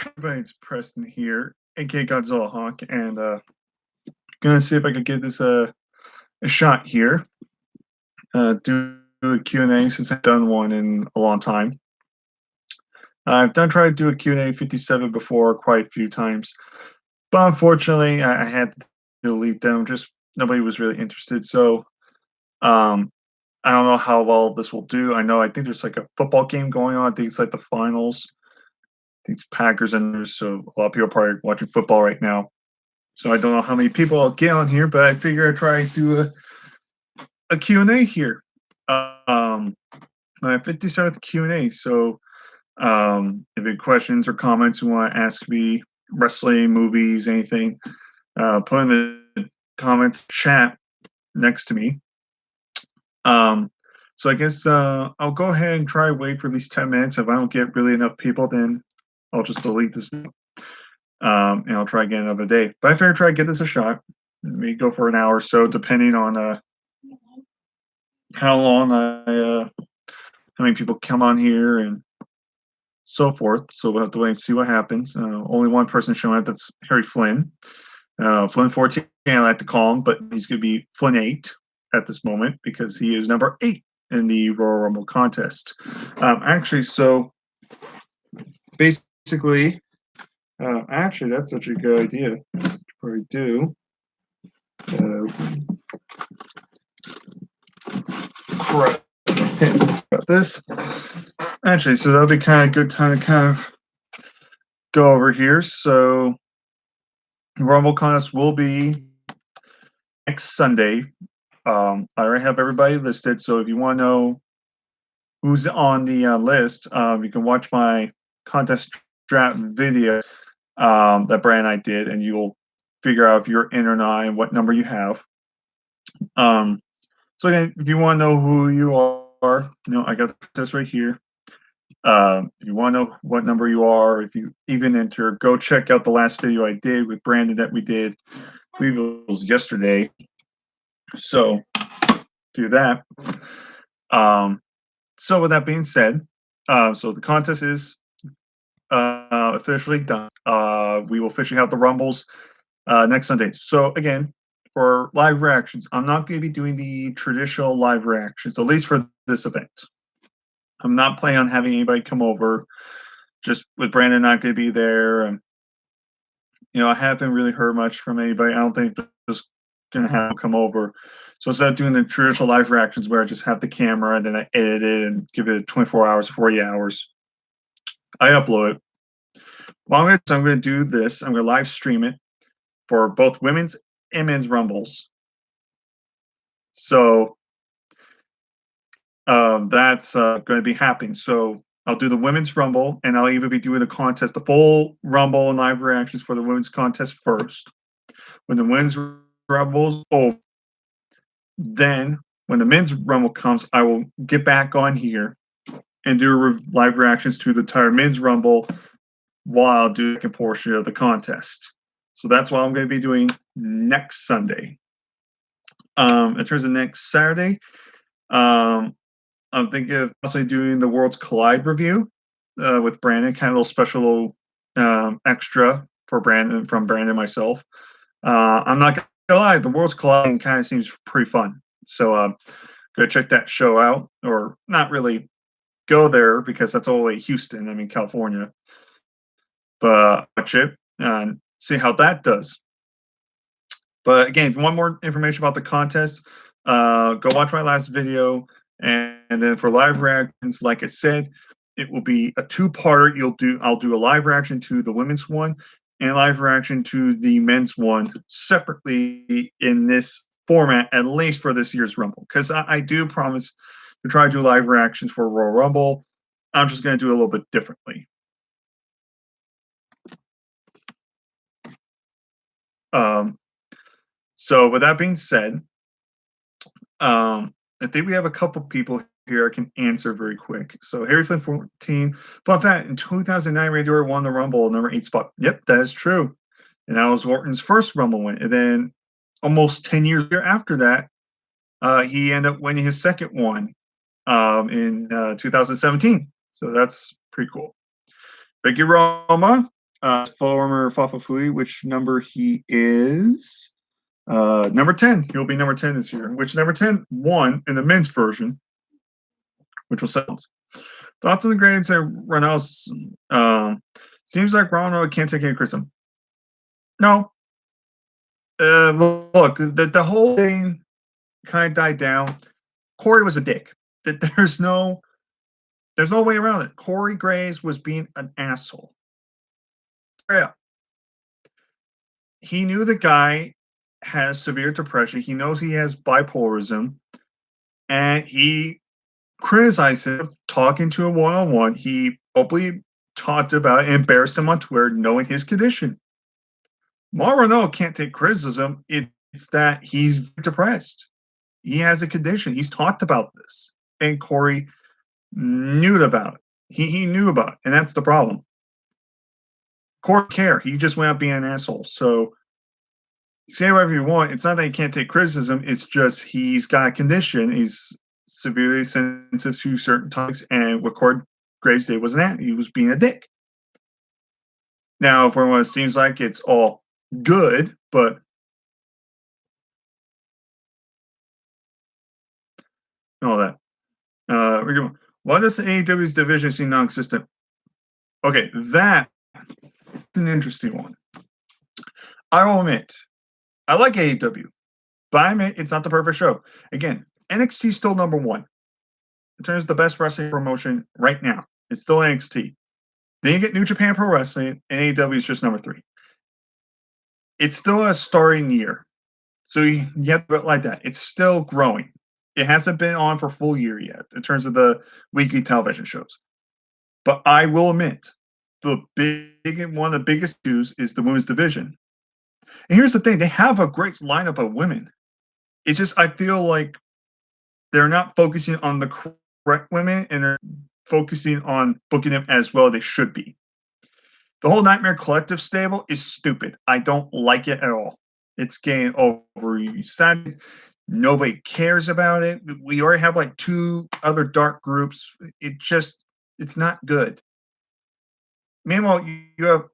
Everybody, it's Preston here, aka Godzilla Hawk, and gonna see if I could give this a shot here. Do a Q&A since I've done one in a long time. I've done try to do a Q&A 57 before quite a few times, but unfortunately I had to delete them. Just nobody was really interested. So um, I don't know how well this will do. I think there's like a football game going on. I think it's like the finals. I think it's Packers and there's so a lot of people are probably watching football right now. So I don't know how many people I'll get on here, but I figure I'd try to do a Q&A here. My 57th Q&A. So if you have questions or comments you want to ask me, wrestling, movies, anything, put in the comments chat next to me. So I guess I'll go ahead and try wait for at least 10 minutes. If I don't get really enough people, then I'll just delete this video. And I'll try again another day. But I figure try to give this a shot. Maybe go for an hour or so, depending on how long how many people come on here and so forth. So we'll have to wait and see what happens. Only one person showing up. That's Harry Flynn. Flynn 14, I like to call him, but he's going to be Flynn 8 at this moment because he is number 8 in the Royal Rumble contest. Actually, so basically, actually, that's such a good idea. Probably do. Correct. Got this. Actually, so that'll be kind of good time to kind of go over here. So, Rumble contest will be next Sunday. I already have everybody listed. So if you want to know who's on the list, you can watch my contest draft video that Brad and I did, and you'll figure out if you're in or not and what number you have. So again, if you want to know who you are, I got this right here. If you want to know what number you are, if you even enter, go check out the last video I did with Brandon that we did. I believe it was yesterday. So do that. So with that being said, so the contest is officially done. We will officially have the Rumbles next Sunday. So again, for live reactions, I'm not going to be doing the traditional live reactions, at least for this event. I'm not planning on having anybody come over. Just with Brandon not going to be there, and I haven't really heard much from anybody. I don't think just going to have him come over. So instead of doing the traditional live reactions where I just have the camera and then I edit it and give it 24 hours, 40 hours, I upload it. Well, I'm going to do this. I'm going to live stream it for both women's and men's Rumbles. So that's going to be happening. So I'll do the women's Rumble, and I'll even be doing the contest, the full Rumble and live reactions for the women's contest first. When the women's Rumble's over, then when the men's Rumble comes, I will get back on here and do live reactions to the entire men's Rumble while I do the second portion of the contest. So that's what I'm going to be doing next Sunday. In terms of next Saturday, I'm thinking of possibly doing the Worlds Collide review with Brandon, kind of a little special extra for Brandon from Brandon and myself. I'm not gonna lie, the Worlds Collide kind of seems pretty fun. So go check that show out, or not really go there because that's all the way Houston, I mean California. But watch it and see how that does. But again, if you want more information about the contest, go watch my last video. And then for live reactions, like I said, it will be a two-parter. I'll do a live reaction to the women's one and a live reaction to the men's one separately in this format, at least for this year's Rumble. Because I do promise to try to do live reactions for Royal Rumble. I'm just going to do it a little bit differently. So with that being said, I think we have a couple people here I can answer very quick. So Harry Flynn 14. Fun fact, in 2009, Randy Orton won the Rumble, number 8 spot. Yep, that is true. And that was Orton's first Rumble win. And then almost 10 years after that, he ended up winning his second one in 2017. So that's pretty cool. Ricky Roma, Former Fafafui, which number he is. Number 10. He'll be number 10 this year, which number 10 won in the men's version, which was settled. Thoughts on the grades and Ronaldo's seems like Ronaldo can't take any criticism. No. Look, the whole thing kind of died down. Corey was a dick. There's no way around it. Corey Graves was being an asshole. Yeah. He knew the guy has severe depression. He knows he has bipolarism, and he criticized him talking to a one-on-one. He openly talked about it, embarrassed him on Twitter, knowing his condition. Mauro can't take criticism. It's that he's depressed. He has a condition. He's talked about this, and Corey knew about it. He knew about it, and that's the problem. Corey care. He just went out being an asshole. So say whatever you want. It's not that he can't take criticism. It's just he's got a condition. He's severely sensitive to certain topics, and what Corey Graves did was that he was being a dick. Now, for everyone, it seems like it's all good, but all that. Why does the AEW's division seem non-existent? Okay, that's an interesting one. I will admit, I like AEW, but I admit it's not the perfect show. Again, NXT is still number one in terms of the best wrestling promotion right now. It's still NXT. Then you get New Japan Pro Wrestling, and AEW is just number 3. It's still a starting year, so you have to like that. It's still growing. It hasn't been on for a full year yet in terms of the weekly television shows. But I will admit, one of the biggest issues is the women's division. And here's the thing: they have a great lineup of women. It's just I feel like they're not focusing on the correct women, and they're focusing on booking them as well as they should be. The whole Nightmare Collective stable is stupid. I don't like it at all. It's getting overexcited. Nobody cares about it. We already have like 2 other dark groups. It's not good. Meanwhile, you have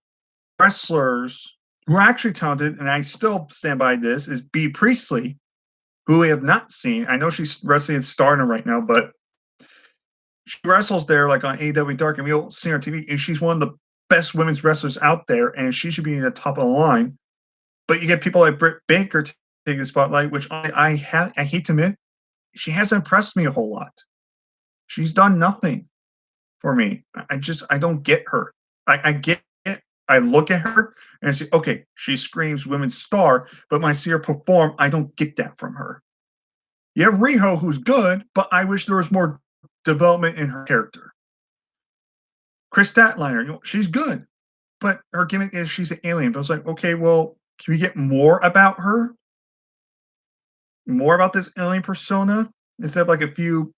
wrestlers who are actually talented, and I still stand by this, is Bea Priestley, who we have not seen. I know she's wrestling in Stardom right now, but she wrestles there like on AEW Dark, and we don't see her on TV, and she's one of the best women's wrestlers out there, and she should be in the top of the line. But you get people like Britt Baker taking the spotlight, which I hate to admit, she hasn't impressed me a whole lot. She's done nothing for me. I don't get her. I get it. I look at her and I say, okay, she screams women's star, but when I see her perform, I don't get that from her. You have Riho, who's good, but I wish there was more development in her character. Chris Statlander, she's good, but her gimmick is she's an alien. But I was like, okay, well, can we get more about her? More about this alien persona instead of like a few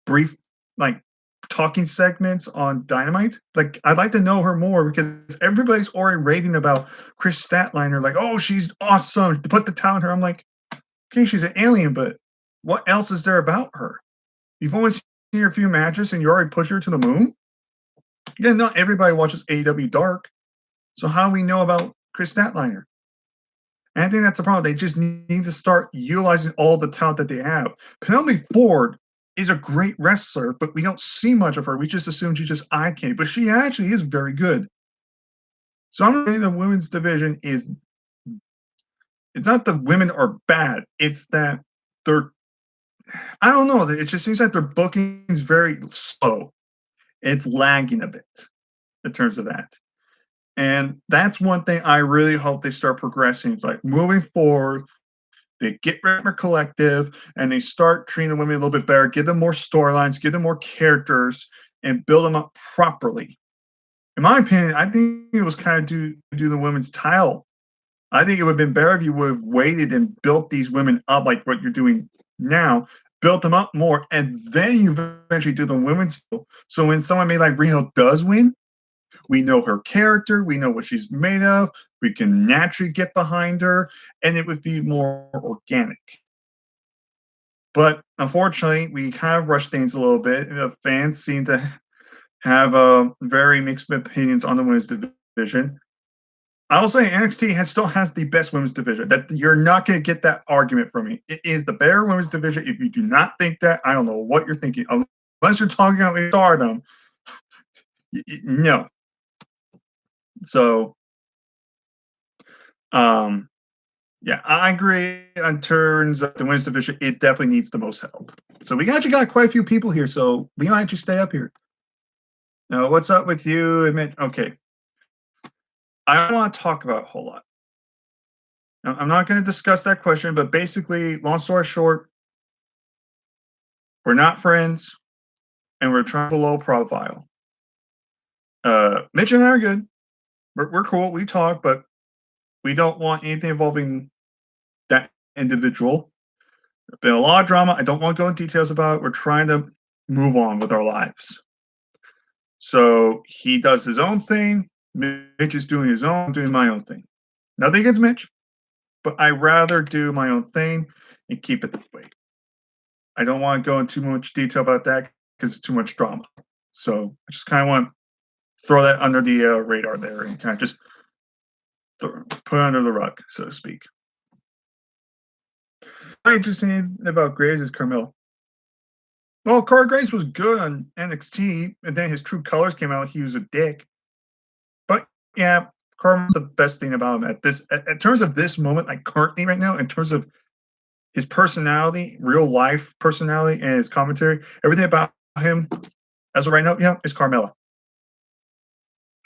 brief like talking segments on Dynamite? Like, I'd like to know her more because everybody's already raving about Chris Statlander, like, oh, she's awesome. To put the talent in her, I'm like, okay, she's an alien, but what else is there about her? You've only seen her a few matches and you already push her to the moon? Yeah, not everybody watches AEW Dark. So how do we know about Chris Statlander? And I think that's the problem. They just need to start utilizing all the talent that they have. Penelope Ford is a great wrestler, but we don't see much of her. We just assume she's just eye candy, but she actually is very good. So I'm saying the women's division is, it's not the women are bad. It's that they're, I don't know. It just seems like their booking is very slow. It's lagging a bit in terms of that. And that's one thing I really hope they start progressing. It's like moving forward, they get rid of their collective and they start treating the women a little bit better, give them more storylines, give them more characters, and build them up properly. In my opinion, I think it was kind of do the women's title. I think it would have been better if you would have waited and built these women up like what you're doing now, built them up more, and then you eventually do the women's title. So when someone made like Riho does win, we know her character, we know what she's made of, we can naturally get behind her, and it would be more organic. But unfortunately, we kind of rushed things a little bit. The fans seem to have very mixed opinions on the women's division. I will say NXT still has the best women's division. That you're not going to get that argument from me. It is the better women's division. If you do not think that, I don't know what you're thinking. Unless you're talking about Stardom, no. So, um, yeah, I agree. In terms of the women's division, it definitely needs the most help. So we actually got quite a few people here. So we might actually stay up here. Now, what's up with you? Okay, I don't want to talk about a whole lot. Now, I'm not going to discuss that question, but basically, long story short, we're not friends, and we're trying to low profile. Mitch and I are good. We're cool. We talk, but we don't want anything involving that individual. There's been a lot of drama. I don't want to go into details about it. We're trying to move on with our lives. So he does his own thing. Mitch is doing his own, I'm doing my own thing. Nothing against Mitch, but I rather do my own thing and keep it that way. I don't want to go into too much detail about that because it's too much drama. So I just kind of want to throw that under the radar there and kind of just put it under the rug, so to speak. What's interesting about Graves is Carmella. Well, Corey Graves was good on NXT, and then his true colors came out. He was a dick. But yeah, Carmella's the best thing about him in terms of this moment, like currently right now, in terms of his personality, real life personality, and his commentary, everything about him as of right now, yeah, is Carmella.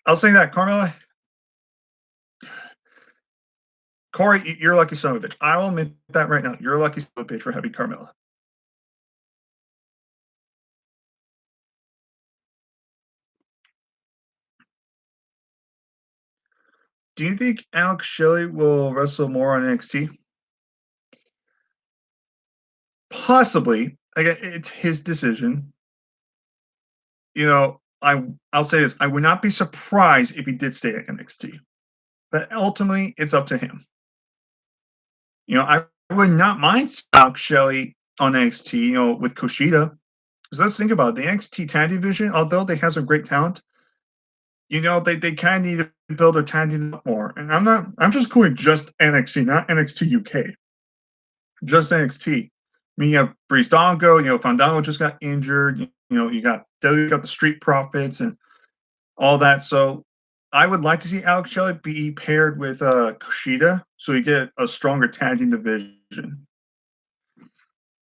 I'll say that Carmella. Corey, you're a lucky son of a bitch. I will admit that right now. You're a lucky son of a bitch for having Carmella. Do you think Alex Shelley will wrestle more on NXT? Possibly. Again, it's his decision. You know, I'll say this: I would not be surprised if he did stay at NXT, but ultimately, it's up to him. You know, I would not mind Alex Shelley on NXT. You know, with Kushida, because let's think about it, the NXT tag division. Although they have some great talent, you know, they kind of need to build their tag team up more. And I'm just going just NXT, not NXT UK, just NXT. I mean, you have Breezango, you know, Fandango just got injured. You know, you got the Street Profits and all that. So I would like to see Alex Shelley be paired with Kushida, so you get a stronger tag team division.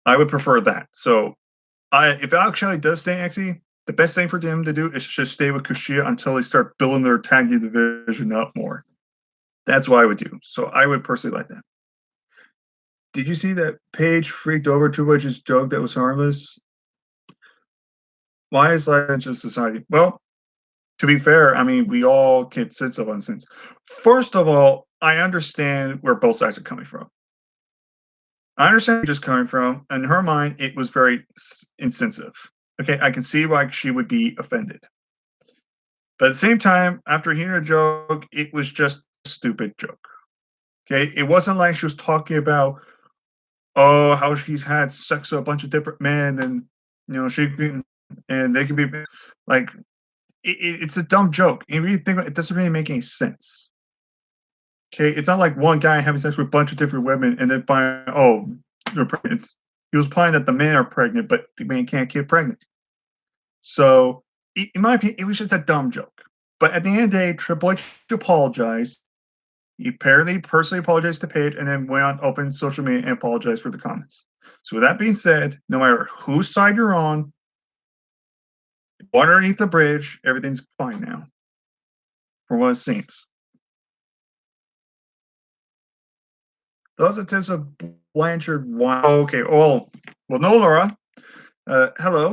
I would prefer that. So if Alex Shelley does stay in NXT, the best thing for him to do is just stay with Kushida until they start building their tag team division up more. That's what I would do. So I would personally like that. Did you see that Paige freaked over Triple H's joke that was harmless? Why is life just society? Well, to be fair, I mean, we all get sense of unsense. First of all, I understand where both sides are coming from. I understand where she's coming from. In her mind, it was very insensitive. Okay, I can see why she would be offended. But at the same time, after hearing a joke, it was just a stupid joke. Okay, it wasn't like she was talking about, oh, how she's had sex with a bunch of different men, and you know she can, and they can be like, it's a dumb joke. And you really think about it, doesn't really make any sense. Okay, it's not like one guy having sex with a bunch of different women and then by they're pregnant. He was implying that the men are pregnant, but the man can't get pregnant. So, in my opinion, it was just a dumb joke. But at the end of the day, Triple H apologized. He apparently personally apologized to Paige and then went on open social media and apologized for the comments. So, with that being said, no matter whose side you're on, underneath the bridge, everything's fine now, for what it seems. Those are Tessa Blanchard. Wow. Okay. Oh, well, no, Laura. Hello.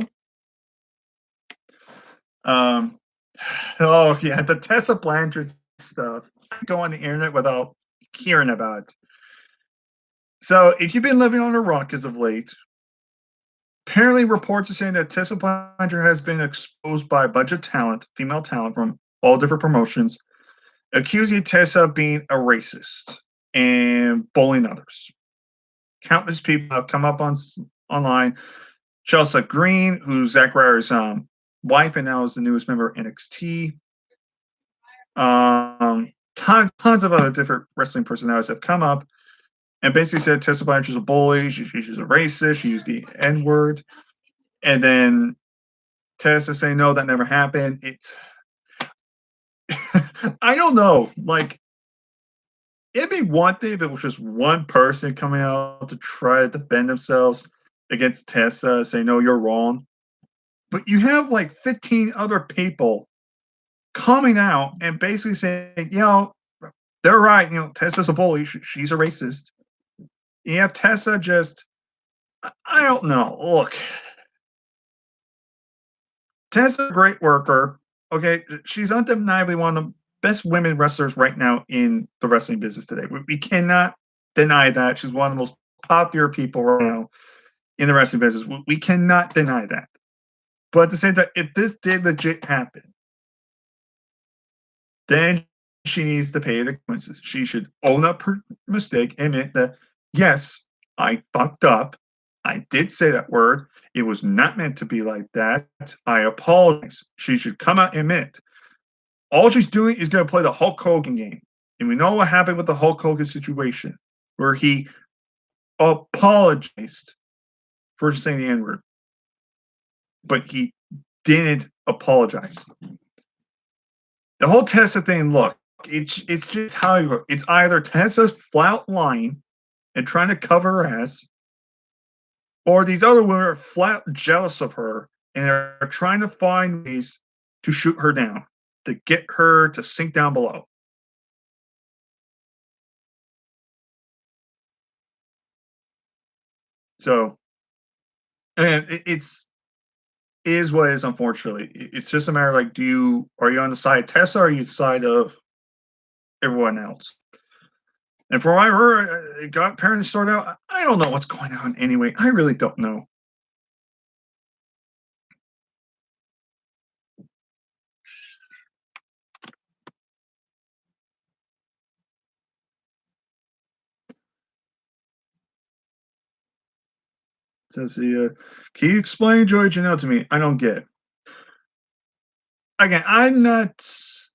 Um, oh yeah, the Tessa Blanchard stuff. Go on the internet without hearing about it. So, if you've been living on a rock as of late, apparently reports are saying that Tessa Blanchard has been exposed by a bunch of talent, female talent from all different promotions, accusing Tessa of being a racist and bullying others. Countless people have come up online. Chelsea Green, who's Zack Ryder's wife and now is the newest member of NXT. tons of other different wrestling personalities have come up and basically said Tessa Blanchard's a bully, she's a racist, she used the N word, and then Tessa saying no, that never happened. It's I don't know. Like it'd be one thing if it was just one person coming out to try to defend themselves against Tessa, saying no, you're wrong. But you have like 15 other people coming out and basically saying, they're right. Tessa's a bully. She's a racist. You have Tessa just, I don't know. Look, Tessa's a great worker. Okay. She's undeniably one of the best women wrestlers right now in the wrestling business today. We cannot deny that. She's one of the most popular people right now in the wrestling business. We cannot deny that. But at the same time, if this did legit happen, then she needs to pay the consequences. She should own up her mistake, admit that, yes, I fucked up. I did say that word. It was not meant to be like that. I apologize. She should come out and admit. All she's doing is going to play the Hulk Hogan game. And we know what happened with the Hulk Hogan situation, where he apologized for saying the N word, but he didn't apologize. The whole Tessa thing, look, it's just how you look. It's either Tessa's flat lying and trying to cover her ass, or these other women are flat jealous of her and they're trying to find ways to shoot her down, to get her to sink down below. So, and it's is what it is. Unfortunately, it's just a matter of like, are you on the side of Tessa, or are you the side of everyone else? And from what I heard, it got apparently sorted out. I don't know what's going on anyway. I really don't know. Says can you explain Joey Janelle to me? I don't get it. Again, I'm not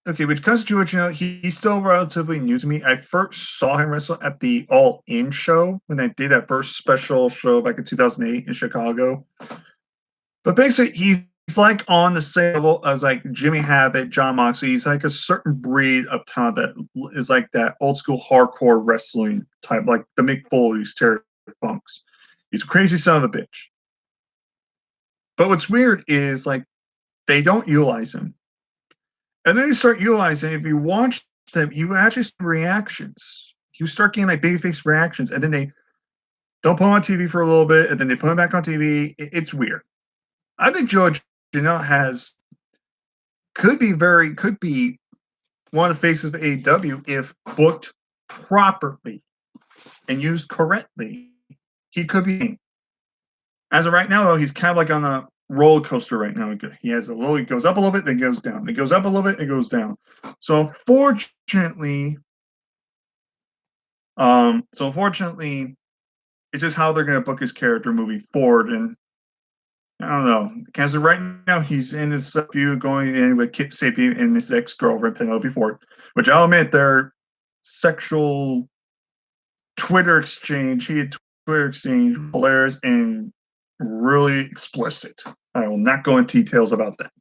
okay. When it comes to Joey Janelle, he's still relatively new to me. I first saw him wrestle at the All In show when they did that first special show back in 2008 in Chicago. But basically, he's like on the same level as like Jimmy Havoc, John Moxley. He's like a certain breed of talent that is like that old school hardcore wrestling type, like the Mick Foley's, Terry Funk's. He's a crazy son of a bitch. But what's weird is like they don't utilize him. And then you start utilizing, if you watch them, you actually see reactions. You start getting like babyface reactions, and then they don't put him on TV for a little bit, and then they put him back on TV. It's weird. I think George Janelle could be one of the faces of AEW if booked properly and used correctly. He could be. As of right now, though, he's kind of like on a roller coaster right now. He has he goes up a little bit, then goes down. It goes up a little bit, it goes down. So unfortunately, it's just how they're going to book his character moving forward. And I don't know, because right now he's in this feud going in with Kip Sabian and his ex-girlfriend Penelope Ford, which I'll admit their sexual Twitter exchange, Twitter exchange, hilarious and really explicit. I will not go into details about that.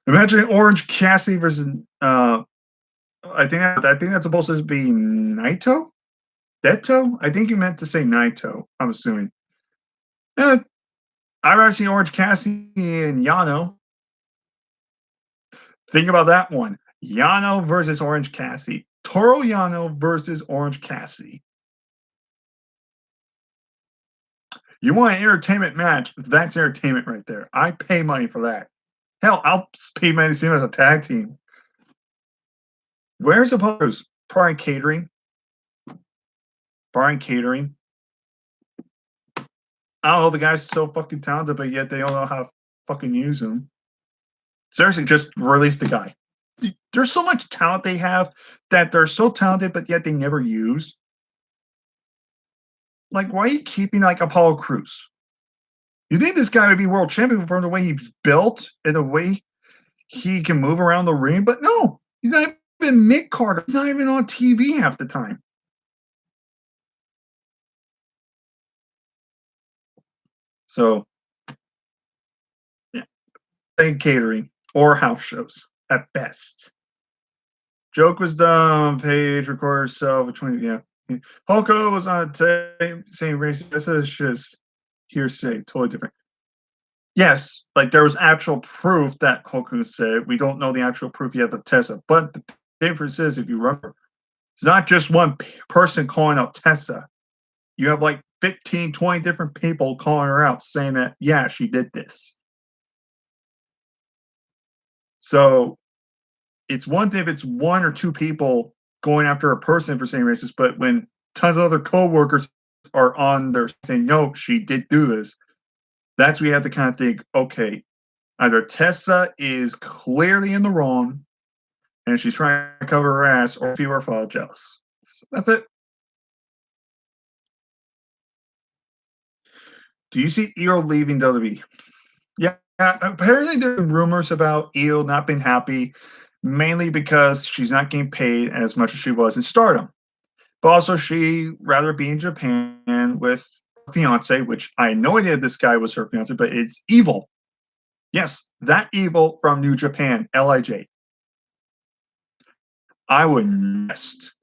Imagine Orange Cassidy versus I think that's supposed to be Naito? Deto? I think you meant to say Naito, I'm assuming. I've actually seen Orange Cassidy and Yano. Think about that one. Yano versus Orange Cassidy. Toru Yano versus Orange Cassidy. You want an entertainment match? That's entertainment right there. I pay money for that. Hell, I'll pay money to see them as a tag team. Where's the players? Brian Catering. Brian Catering. I don't know, the guy's so fucking talented, but yet they don't know how to fucking use him. Seriously, just release the guy. There's so much talent they have that they're so talented, but yet they never use. Like, why are you keeping like Apollo Crews? You think this guy would be world champion from the way he's built and the way he can move around the ring, but no, he's not even Mick Carter. He's not even on TV half the time. So, yeah, and catering or house shows at best. Joke was dumb. Page recorded herself between yeah. Hulko was on same race. This is just hearsay, totally different. Yes, like there was actual proof that Hulko said. We don't know the actual proof yet of Tessa, but the difference is, if you remember, it's not just one person calling out Tessa. You have like 15, 20 different people calling her out saying that, yeah, she did this. So it's one thing if it's one or two people going after a person for saying racist, but when tons of other coworkers are on there saying, no, she did do this, that's where you have to kind of think, okay, either Tessa is clearly in the wrong and she's trying to cover her ass, or people are fall jealous. That's it. Do you see Io leaving WWE? Yeah, apparently there are rumors about Io not being happy, mainly because she's not getting paid as much as she was in Stardom. But also, she rather be in Japan with her fiance, which I had no idea this guy was her fiance, but it's Evil. Yes, that Evil from New Japan, Lij. I would nest.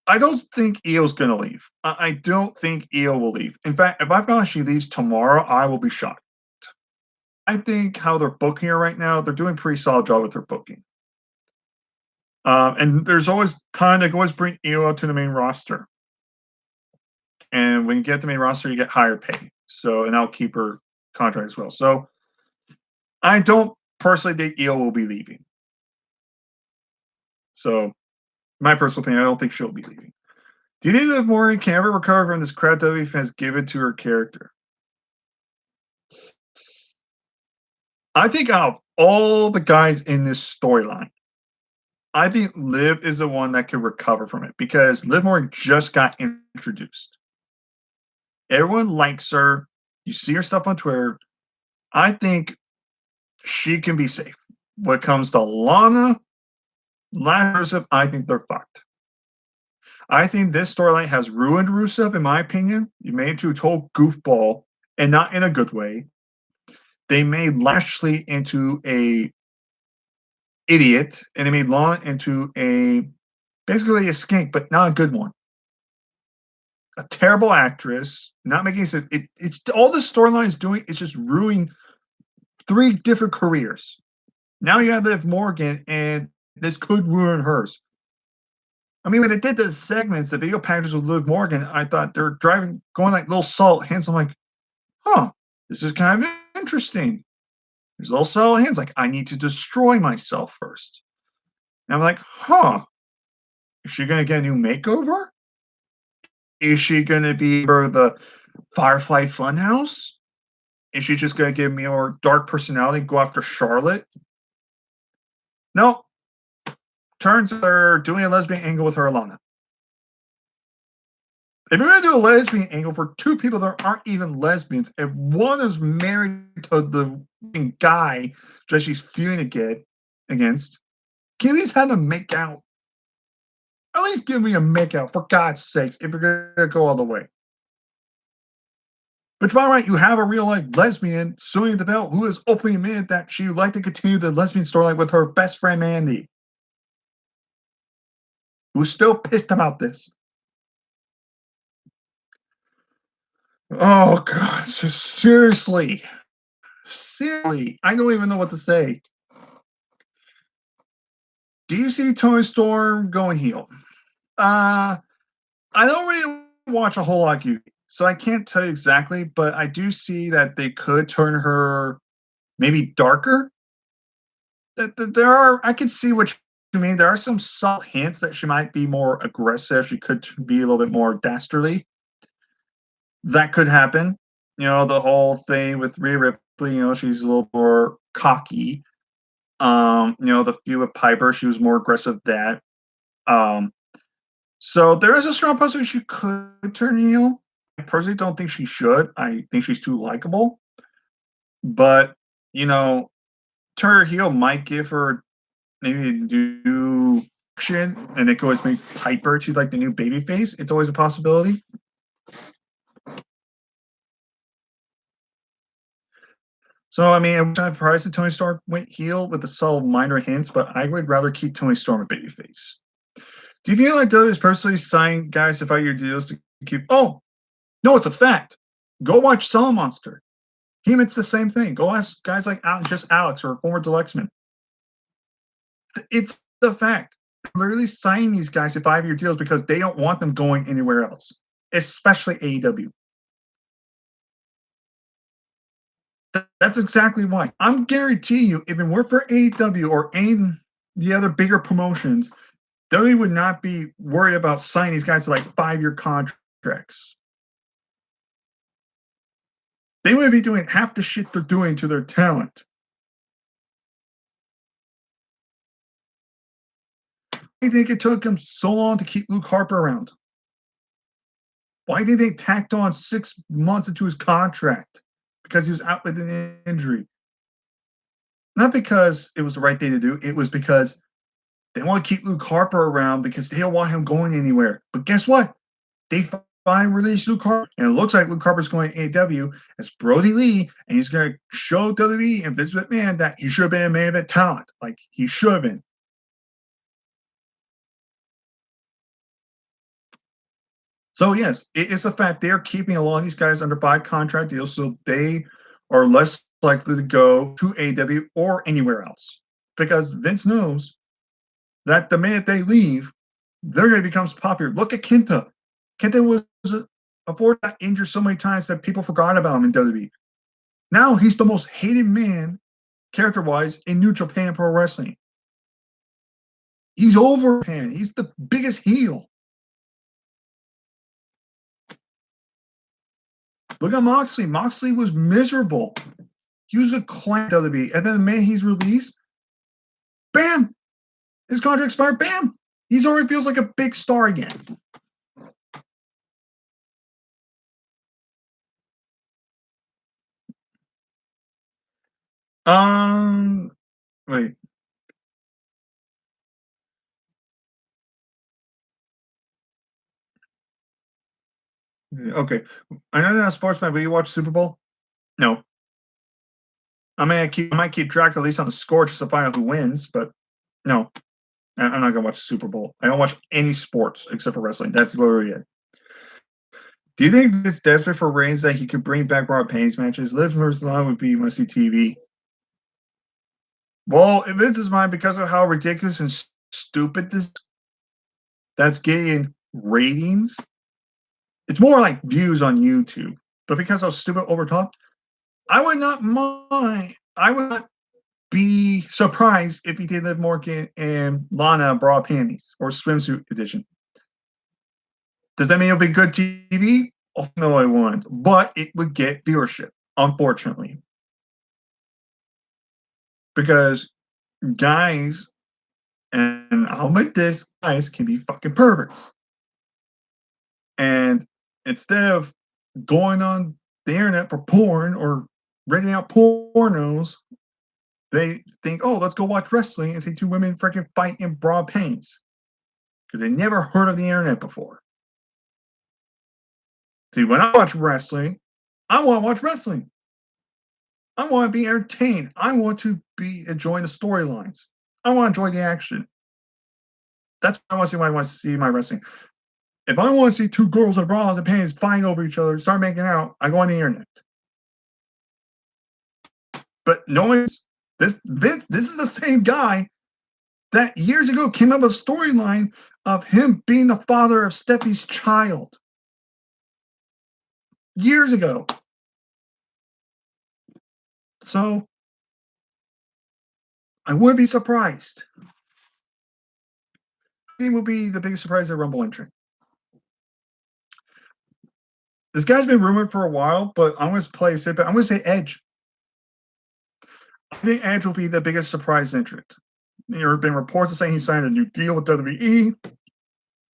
I don't think Io's going to leave. I don't think Io will leave. In fact, if I find out she leaves tomorrow, I will be shocked. I think how they're booking her right now, they're doing a pretty solid job with her booking. And there's always time to always bring Io to the main roster. And when you get the main roster, you get higher pay. So, and I'll keep her contract as well. So, I don't personally think Io will be leaving. So, my personal opinion, I don't think she'll be leaving. Do you think that Morgan can ever recover from this crap WWE fans give it to her character? I think out of all the guys in this storyline, I think Liv is the one that can recover from it because Liv Morgan just got introduced. Everyone likes her. You see her stuff on Twitter. I think she can be safe. When it comes to Lana, Rusev, I think they're fucked. I think this storyline has ruined Rusev, in my opinion. You made it to a total goofball, and not in a good way. They made Lashley into a idiot, and they made Lana into a basically a skink, but not a good one. A terrible actress, not making sense. It's all the storyline is doing is just ruining three different careers. Now you have Liv Morgan, and this could ruin hers. I mean, when they did the segments, the video packages with Liv Morgan, I thought they're going like little salt hands. I'm like, huh, this is kind of interesting. There's little salt hands, like, I need to destroy myself first. And I'm like, huh, is she going to get a new makeover? Is she going to be the Firefly Funhouse? Is she just going to give me more dark personality and go after Charlotte? No. Turns they're doing a lesbian angle with her Alana. If you're going to do a lesbian angle for two people that aren't even lesbians, if one is married to the guy that she's feuding against, can you at least have them make out? At least give me a make out, for God's sakes, if you're going to go all the way. But by the way, you have a real life lesbian suing the belt who has openly admitted that she would like to continue the lesbian storyline with her best friend Mandy, who's still pissed about this. Oh God, just seriously, I don't even know what to say. Do you see Toni Storm going heel? I don't really watch a whole lot of you, so I can't tell you exactly, but I do see that they could turn her maybe darker. There are, I can see what you mean. There are some subtle hints that she might be more aggressive. She could be a little bit more dastardly. That could happen. You know, the whole thing with Rhea Ripley, she's a little more cocky. The feud with Piper, she was more aggressive that. So there is a strong possibility she could turn heel. I personally don't think she should. I think she's too likable. But, turn her heel might give her maybe do action, and they could always make Piper to like the new babyface. It's always a possibility. So I mean, I'm surprised that Tony Storm went heel with the subtle minor hints, but I would rather keep Tony Storm a babyface. Do you feel like those personally sign guys to fight your deals to keep? Oh no, it's a fact. Go watch Summer Monster. Heman's the same thing. Go ask guys like just Alex or former Deluxeman. It's the fact. They're literally signing these guys to 5-year deals because they don't want them going anywhere else, especially AEW. That's exactly why. I'm guarantee you, if it were for AEW or any the other bigger promotions, WWE would not be worried about signing these guys to like 5-year contracts. They would be doing half the shit they're doing to their talent. Why do you think it took them so long to keep Luke Harper around? Why did they tacked on 6 months into his contract? Because he was out with an injury. Not because it was the right thing to do. It was because they want to keep Luke Harper around because they don't want him going anywhere. But guess what? They finally released Luke Harper, and it looks like Luke Harper's going to AEW as Brody Lee, and he's going to show WWE and Vince McMahon that he should have been a main event talent. Like he should have been. So yes, it is a fact they are keeping a lot of these guys under by contract deals, so they are less likely to go to AEW or anywhere else because Vince knows that the minute they leave, they're going to become popular. Look at Kenta. Kenta was before got injured so many times that people forgot about him in WWE. Now he's the most hated man, character-wise, in New Japan Pro Wrestling. He's over Japan. He's the biggest heel. Look at Moxley. Moxley was miserable. He was a clown WWE. And then the minute he's released, bam! His contract expired, bam! He's already feels like a big star again. Wait. Okay. I know you're not a sportsman, but you watch Super Bowl? No. I might keep track at least on the score just to find out who wins, but no. I'm not gonna watch Super Bowl. I don't watch any sports except for wrestling. That's literally it. Do you think it's desperate for Reigns that he could bring back Raw Pains matches? Live versus Long would be must see TV. Well, if it's his mind because of how ridiculous and stupid this that's getting ratings. It's more like views on YouTube. But because I was stupid over top, I would not mind. I would not be surprised if he did Liv Morgan and Lana bra panties or swimsuit edition. Does that mean it'll be good TV? Oh, no, I won't. But it would get viewership, unfortunately. Because guys, and I'll admit this, guys can be fucking perverts. And instead of going on the internet for porn or renting out pornos, they think, oh, let's go watch wrestling and see 2 women freaking fight in bra pains because they never heard of the internet before. See, when I watch wrestling, I want to watch wrestling. I want to be entertained. I want to be enjoying the storylines. I want to enjoy the action. That's what I want to see when I want to see my wrestling. If I want to see 2 girls in bras and panties fighting over each other, start making out, I go on the internet. But no one's this Vince. This is the same guy that years ago came up with a storyline of him being the father of Steffi's child. Years ago. So I wouldn't be surprised. He will be the biggest surprise at Rumble entry. This guy's been rumored for a while, but I'm going to play safe. I'm going to say Edge. I think Edge will be the biggest surprise entrant. There have been reports saying he signed a new deal with WWE.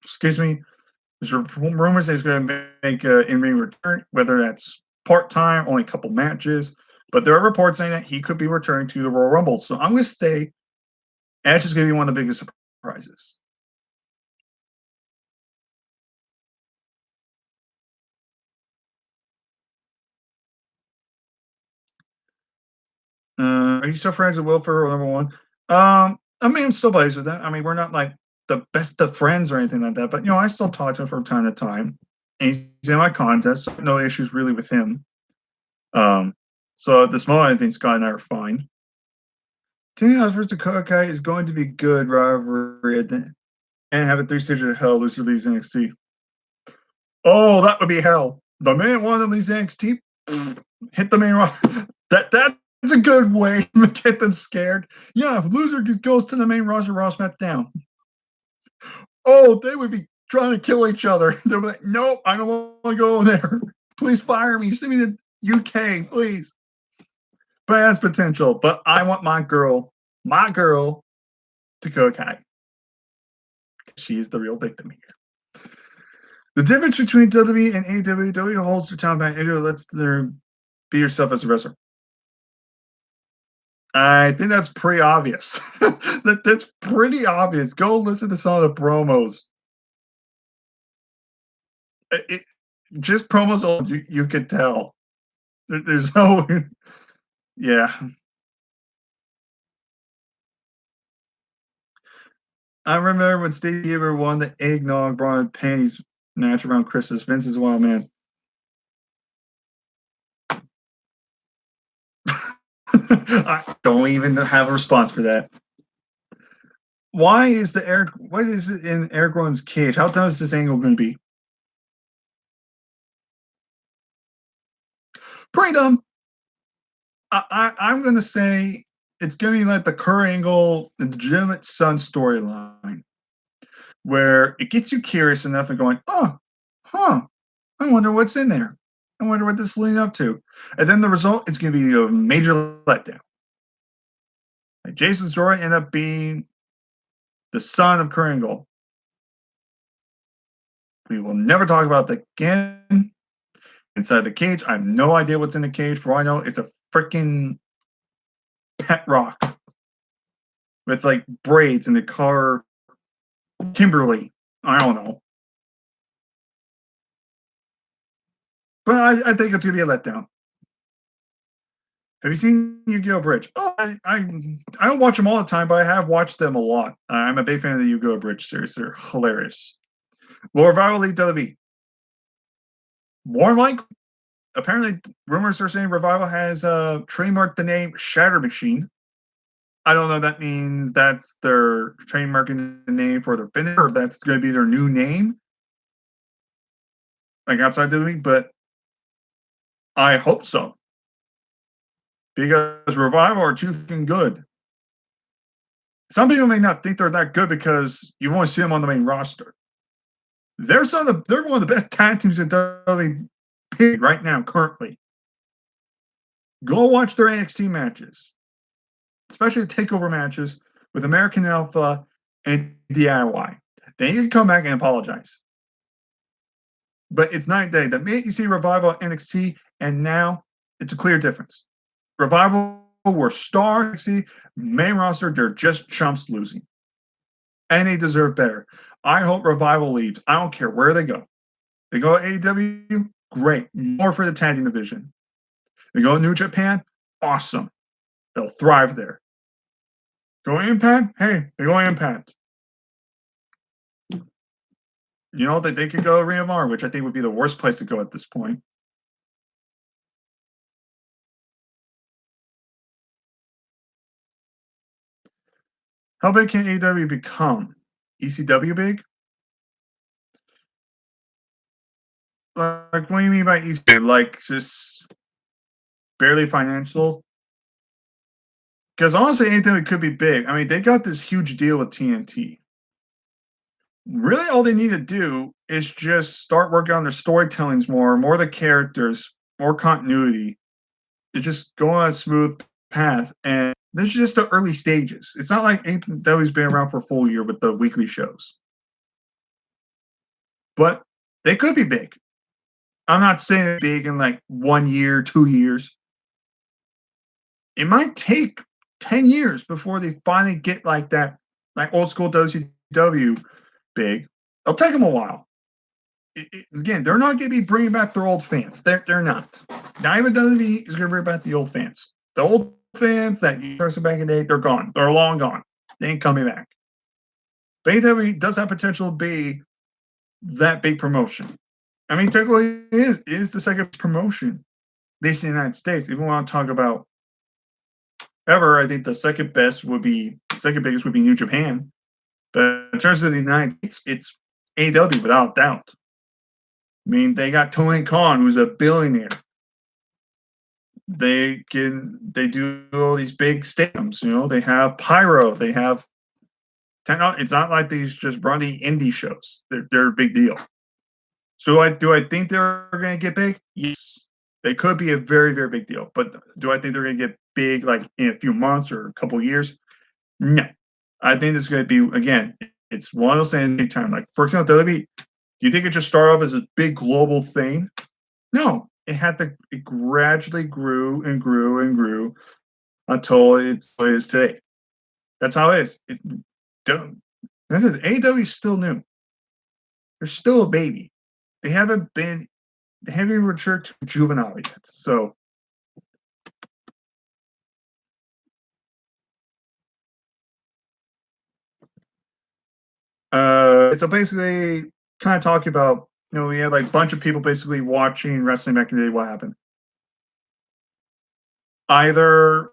Excuse me. There's rumors that he's going to make an in-ring return, whether that's part-time, only a couple matches. But there are reports saying that he could be returning to the Royal Rumble. So I'm going to say Edge is going to be one of the biggest surprises. Are you still friends with Will Ferrell, number one? I mean, I'm still buddies with him. I mean, we're not like the best of friends or anything like that, but I still talk to him from time to time. And he's in my contest, so no issues really with him. Um, so at this moment, I think Scott and I are fine. Team House versus Dakota Kai is going to be good rivalry and have a 3 stages of hell. Loser leaves NXT. Oh, that would be hell. The man wanted to leave NXT. Hit the main roster. That's a good way to get them scared. Yeah, if loser goes to the main roster, Raw SmackDown. Oh, they would be trying to kill each other. They'll be like, nope, I don't want to go there. Please fire me. Send me to UK, please. But it has potential. But I want my girl, Dakota Kai. She is the real victim here. The difference between WWE and AEW, WWE holds their talent back. AEW lets their be yourself as a wrestler. I think that's pretty obvious. That's pretty obvious. Go listen to some of the promos. It, just promos alone, you could tell. There's no, yeah. I remember when Steve Eber won the eggnog bra and panties match around Christmas. Vince is a wild man. I don't even have a response for that. Why is what is it in Eric Rowan's cage? How dumb is this angle going to be? Pretty dumb. I'm going to say it's going to be like the Kurt Angle, the legitimate son storyline, where it gets you curious enough and going, oh, huh, I wonder what's in there. I wonder what this is leading up to. And then the result is going to be a major letdown. Like Jason Zora ended up being the son of Kurt Angle. We will never talk about that again. Inside the cage, I have no idea what's in the cage. For all I know, it's a freaking pet rock with like braids in the color Kimberly. I don't know. But I think it's going to be a letdown. Have you seen Yu-Gi-Oh! Bridge? Oh, I don't watch them all the time, but I have watched them a lot. I'm a big fan of the Yu-Gi-Oh! Bridge series. They're hilarious. Will Revival lead WWE? More like, apparently, rumors are saying Revival has trademarked the name Shatter Machine. I don't know if that means that's their trademarking the name for their finisher, or that's going to be their new name, like outside WWE, but I hope so. Because Revival are too fucking good. Some people may not think they're that good because you won't see them on the main roster. They're one of the best tag teams in WWE right now, currently. Go watch their NXT matches, especially the takeover matches with American Alpha and DIY. Then you can come back and apologize. But it's night and day. The minute you see Revival NXT, and now it's a clear difference. Revival were star NXT, main roster, they're just chumps losing. And they deserve better. I hope Revival leaves. I don't care where they go. They go to AEW, great. More for the tag team division. They go to New Japan, awesome. They'll thrive there. Go Impact, hey, they go Impact. You know that they could go Ring of Honor, which I think would be the worst place to go at this point. How big can AEW become? ECW big? Like, what do you mean by ECW? Like, just barely financial? Because honestly, AEW could be big. I mean, they got this huge deal with TNT. Really, all they need to do is just start working on their storytellings more of the characters, more continuity. It's just go on a smooth path. And this is just the early stages. It's not like AEW's been around for a full year with the weekly shows. But they could be big. I'm not saying big in like 1 year, 2 years. It might take 10 years before they finally get like that like old school WCW big, it'll take them a while. Again, they're not going to be bringing back their old fans. They're not. Not even WWE is going to bring back the old fans. The old fans that you trusted back in the day, they're gone. They're long gone. They ain't coming back. But AEW does have potential to be that big promotion. I mean, technically, it is the second promotion, at least in the United States. If we want to talk about ever, I think the second biggest would be New Japan. But in terms of the United States, it's AEW without doubt. I mean, they got Tony Khan, who's a billionaire. They do all these big stadiums. You know, they have pyro. They have. It's not like these just running indie shows. They're a big deal. So do I think they're going to get big? Yes, they could be a very, very big deal. But do I think they're going to get big like in a few months or a couple of years? No, I think it's going to be again. It's one of those things big time. Like for example, WWE. Do you think it just started off as a big global thing? No, it gradually grew and grew and grew until it is today. That's how it is. AEW is still new. They're still a baby. They haven't even matured to juvenile yet. So so basically kind of talking about, we had like a bunch of people basically watching wrestling back in the day. What happened? Either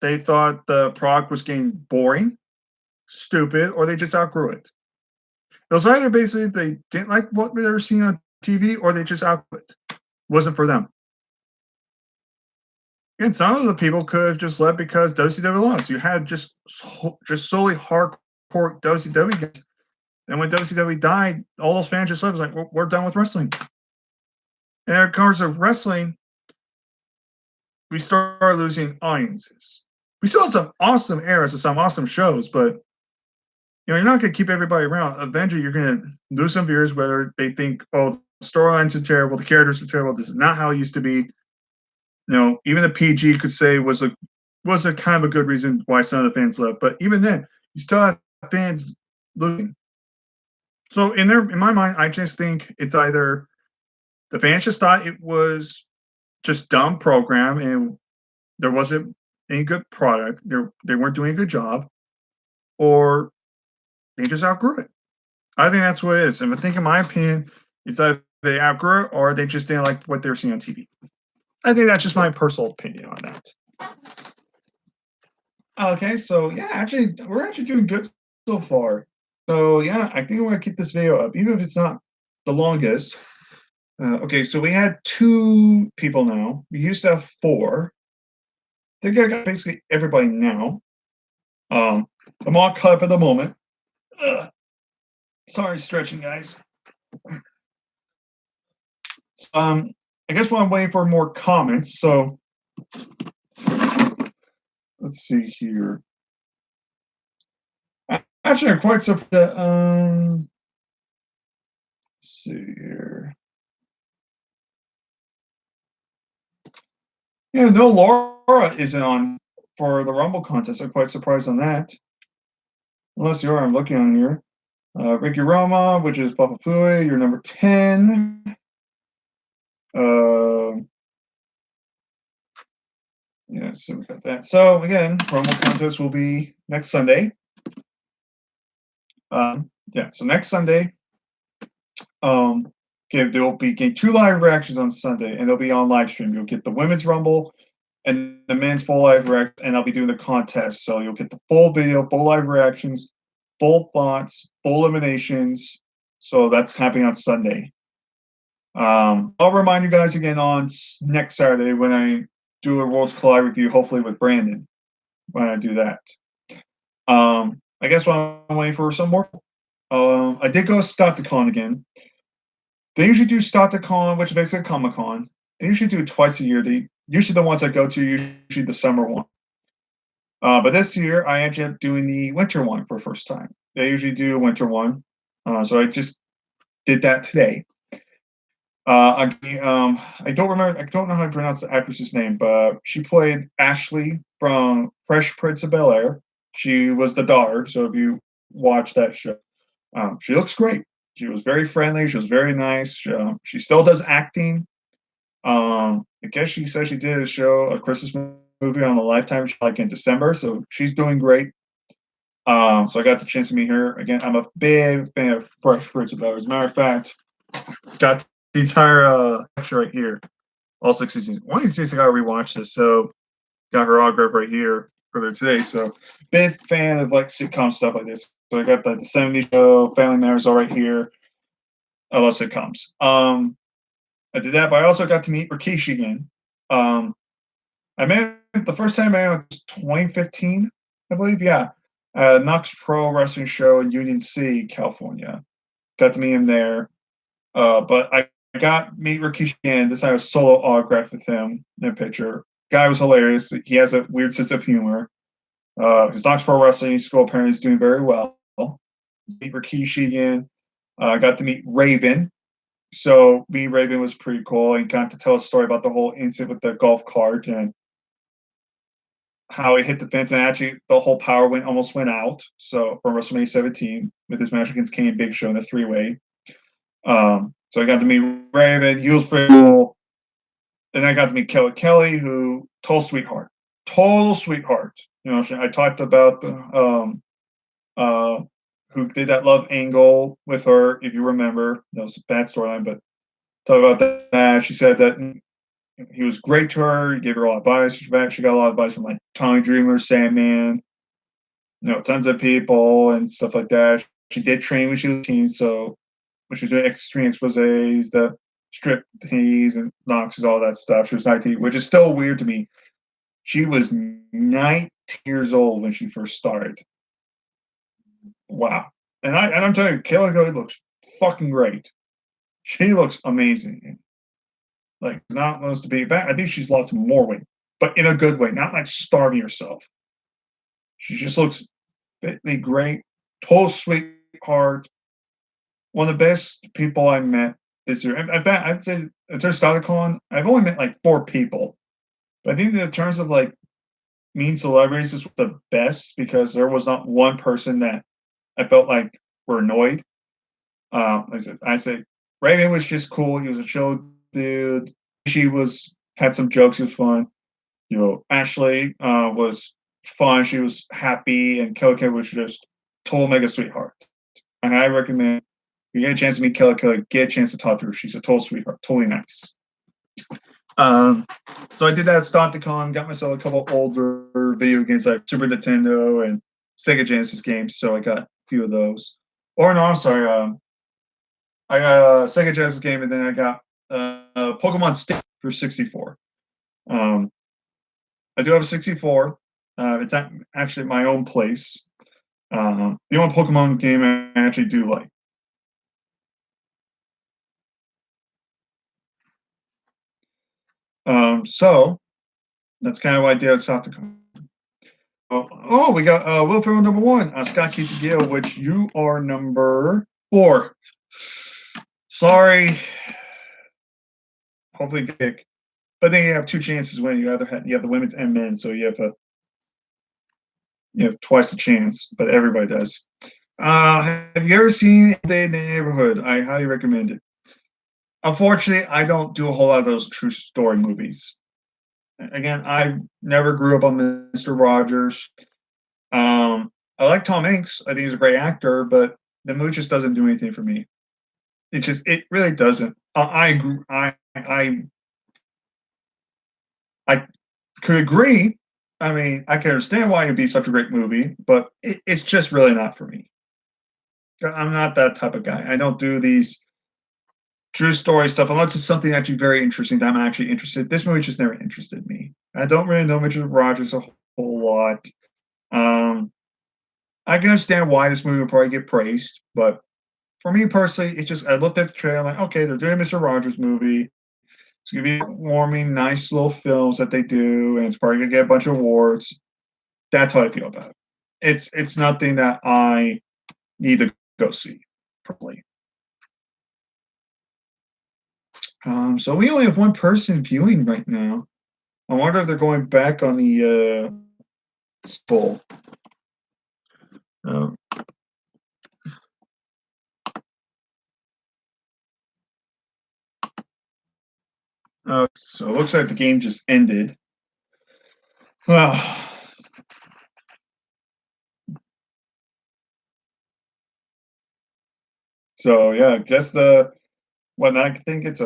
they thought the product was getting boring, stupid, or they just outgrew it. It was either basically they didn't like what they were seeing on TV, or they just outgrew it. It wasn't for them. And some of the people could have just left because WCW lost. You had just solely hardcore WCW guys. And when WCW died, all those fans just left. It was like, we're done with wrestling. And in terms of wrestling, we started losing audiences. We still had some awesome eras and some awesome shows, but you're not going to keep everybody around. Eventually, you're going to lose some viewers, whether they think, oh, the storylines are terrible, the characters are terrible. This is not how it used to be. Even the PG could say was a kind of a good reason why some of the fans left. But even then, you still have fans losing. So in my mind, I just think it's either the fans just thought it was just dumb program and there wasn't any good product. They weren't doing a good job, or they just outgrew it. I think that's what it is. And I think, in my opinion, it's either they outgrew it or they just didn't like what they were seeing on TV. I think that's just my personal opinion on that. Okay, so yeah, we're actually doing good so far. So yeah, I think we're gonna keep this video up, even if it's not the longest. Okay, so we had 2 people now. We used to have 4. I think I got basically everybody now. I'm all caught up at the moment. Sorry, stretching, guys. I guess while I'm waiting for more comments, so let's see here. Actually, I'm quite surprised that, let's see here. Yeah, no, Laura isn't on for the Rumble contest. I'm quite surprised on that. Unless you are, I'm looking on here. Ricky Roma, which is Papa Fui, you're number 10. Yeah, so we got that. So again, Rumble contest will be next Sunday. Yeah, so next Sunday, okay, there will be 2 live reactions on Sunday, and they'll be on live stream. You'll get the women's Rumble and the men's full live reaction, and I'll be doing the contest. So you'll get the full video, full live reactions, full thoughts, full eliminations. So that's happening on Sunday. I'll remind you guys again on next Saturday when I do a Worlds Collide review, hopefully with Brandon, when I do that. I guess while I'm waiting for some more, I did go to StarTCon again. They usually do StarTCon, which is basically Comic-Con. They usually do it twice a year. Usually the ones I go to, usually the summer one. But this year, I ended up doing the winter one for the first time. They usually do a winter one. So I just did that today. I don't remember. I don't know how to pronounce the actress's name, but she played Ashley from Fresh Prince of Bel-Air. She was the daughter. So if you watch that show, she looks great. She was very friendly. She was very nice. She still does acting. I guess she said she did a Christmas movie on the Lifetime like in December, so she's doing great. So I got the chance to meet her again. I'm a big fan of Fresh Prince of Bel-Air. As a matter of fact, got the entire lecture right here, all 6 seasons. One of these days I gotta rewatch this. So got her autograph right here earlier today. So big fan of like sitcom stuff like this. So I got the '70s show, Family Matters, all right here. I love sitcoms. I did that, but I also got to meet Rikishi again. Um, I met the first time I met was 2015, I believe. Yeah, Knox Pro Wrestling Show in Union City, California. Got to meet him there. But I got to meet Rikishi again. This time I was solo autograph with him in a picture. Guy was hilarious. He has a weird sense of humor. His Knox Pro Wrestling School apparently is doing very well. Meet Rikishi again. I got to meet Raven. So me Raven was pretty cool. He got to tell a story about the whole incident with the golf cart and how it hit the fence, and actually the whole power almost went out. So from WrestleMania 17 with his match against Kane Big Show in the 3-way. So I got to meet Raven. He was pretty cool. And I got to meet Kelly, who total sweetheart. You know, I talked about the who did that love angle with her, if you remember. That was a bad storyline, but talk about that. She said that he was great to her. He gave her a lot of advice. She got a lot of advice from like Tommy Dreamer, Sandman, tons of people and stuff like that. She did train when she was 18, so when she was doing extreme exposés, the strip tees and Knoxes, all that stuff. She was 19, which is still weird to me. She was 19 years old when she first started. Wow. And I'm telling you, Kayla Kelly looks fucking great. She looks amazing. Like not supposed to be back. I think she's lost more weight, but in a good way, not like starving herself. She just looks fitly great, total sweetheart. One of the best people I met this year. In fact, I'd say in terms of StylerCon, I've only met like 4 people. But I think in terms of like mean celebrities, this was the best because there was not one person that I felt like were annoyed. I said Raven was just cool. He was a chill dude. She had some jokes. He was fun. Ashley was fun. She was happy, and Kelly was just total mega sweetheart. And I recommend if you get a chance to meet Kelly, get a chance to talk to her. She's a total sweetheart, totally nice. So I did that at StockToCon, got myself a couple older video games like Super Nintendo and Sega Genesis games. So I got a few of those. Or no, I'm sorry. I got a Sega Genesis game, and then I got Pokemon Stick for 64. I do have a 64. It's actually at my own place. The only Pokemon game I actually do like. So that's kind of what I did at StockToCon. We got Will Ferrell number 1, Scott Quintanilla, which you are number 4. Sorry. Hopefully kick. But then you have 2 chances to win. You have the women's and men, so you have twice the chance, but everybody does. Have you ever seen Day in the Neighborhood? I highly recommend it. Unfortunately, I don't do a whole lot of those true story movies. Again, I never grew up on Mr. Rogers. I like Tom Hanks. I think he's a great actor, but the movie just doesn't do anything for me. It really doesn't. I could agree. I mean, I can understand why it'd be such a great movie, but it's just really not for me. I'm not that type of guy. I don't do these true story stuff unless it's something actually very interesting that I'm actually interested. This movie just never interested me. I don't really know Richard Rogers a whole lot. I can understand why this movie would probably get praised, but for me personally, I looked at the trailer, I'm like, okay, they're doing a Mr. Rogers movie. It's gonna be warming, nice little films that they do, and it's probably gonna get a bunch of awards. That's how I feel about it. It's nothing that I need to go see, probably. So we only have one person viewing right now. I wonder if they're going back on the poll. Um, so it looks like the game just ended. Well, so yeah, I guess I think it's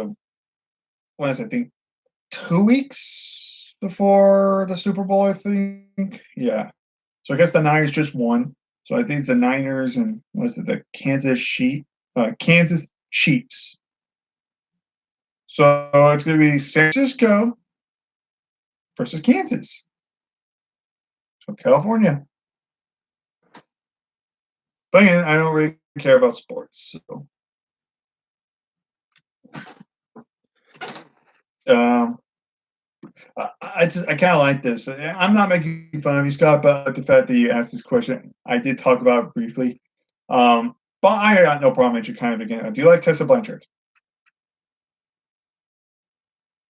what is it, I think 2 weeks before the Super Bowl, I think. Yeah. So I guess the Niners just won. So I think it's the Niners and was it the Kansas Chiefs. So it's gonna be San Francisco versus Kansas. So California. But again, I don't really care about sports. So um I kind of like this. I'm not making fun of you, Scott, but the fact that you asked this question, I did talk about it briefly. But I got no problem with you kind of again. Do you like Tessa Blanchard?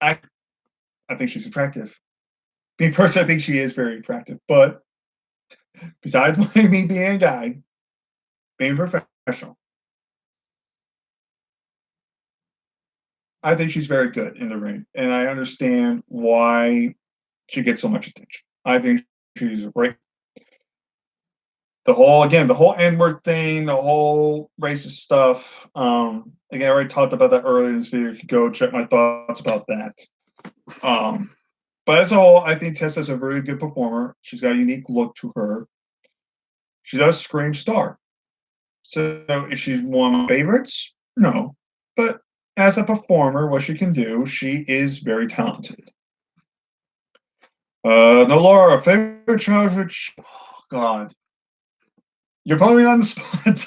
I I think she's attractive. Me personally, I think she is very attractive. But besides me being a guy, being professional, I think she's very good in the ring, and I understand why she gets so much attention. I think she's great. The whole N-word thing, the whole racist stuff. Again, I already talked about that earlier in this video. You could go check my thoughts about that. Um, but as a whole, I think Tessa's a very good performer. She's got a unique look to her. She does scream star. So is she one of my favorites? No. But as a performer, what she can do, she is very talented. No, Laura, favorite childhood. Oh, God, you're putting me on the spot.